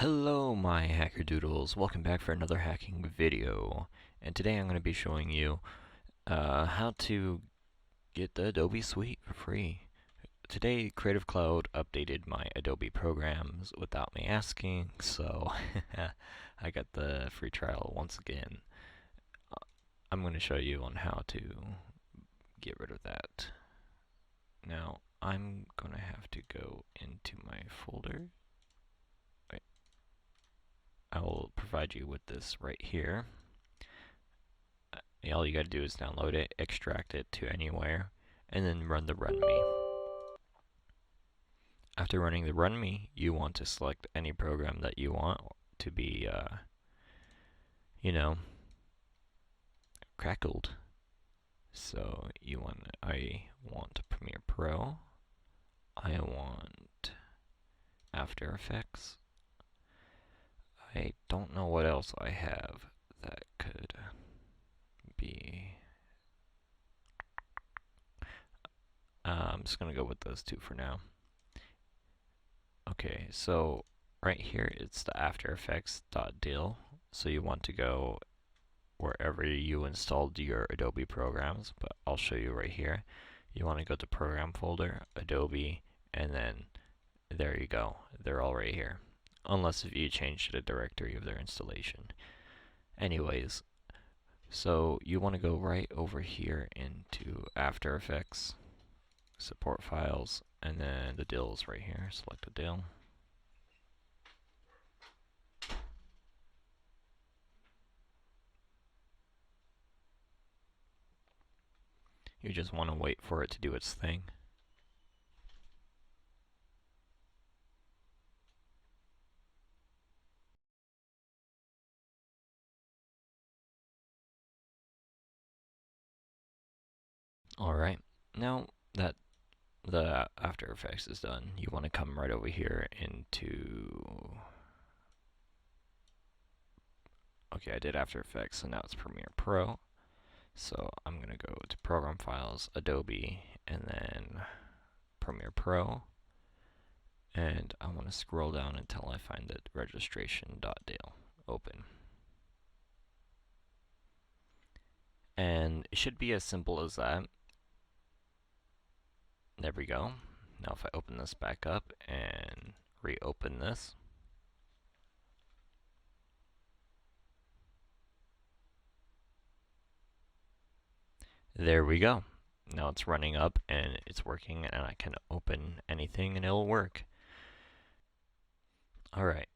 Hello my hackerdoodles, welcome back for another hacking video. And today I'm going to be showing you how to get the Adobe suite for free. Today Creative Cloud updated my Adobe programs without me asking, so I got the free trial once again. I'm going to show you on how to get rid of that. Now I'm going to have to go into my folder. I will provide you with this right here. All you gotta do is download it, extract it to anywhere, and then run the runme. After running the runme, you want to select any program that you want to be, crackled. So I want Premiere Pro. I want After Effects. I don't know what else I have that could be. I'm just gonna go with those two for now. Okay, so right here it's the After Effects.deal. So you want to go wherever you installed your Adobe programs, but I'll show you right here. You want to go to Program folder, Adobe, and then there you go. They're all right here. Unless if you change the directory of their installation. Anyways, so you want to go right over here into After Effects, Support Files, and then the DIL is right here. Select the DIL. You just want to wait for it to do its thing. Alright, now that the After Effects is done, you want to come right over here into... Okay, I did After Effects, so now it's Premiere Pro. So I'm going to go to Program Files, Adobe, and then Premiere Pro. And I want to scroll down until I find the registration.deal. Open. And it should be as simple as that. There we go. Now if I open this back up and reopen this, there we go. Now it's running up and it's working, and I can open anything and it'll work. Alright,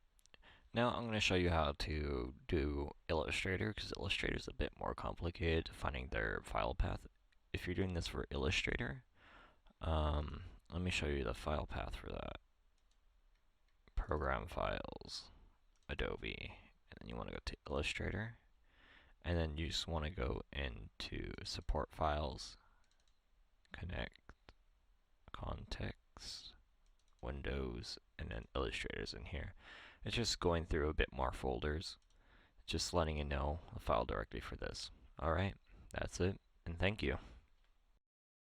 now I'm going to show you how to do Illustrator, because Illustrator is a bit more complicated finding their file path. If you're doing this for Illustrator, let me show you the file path for that. Program Files, Adobe, and then you want to go to Illustrator, and then you just want to go into Support Files, Connect, Context, Windows, and then Illustrator's in here. It's just going through a bit more folders, just letting you know the file directory for this. Alright, that's it, and thank you.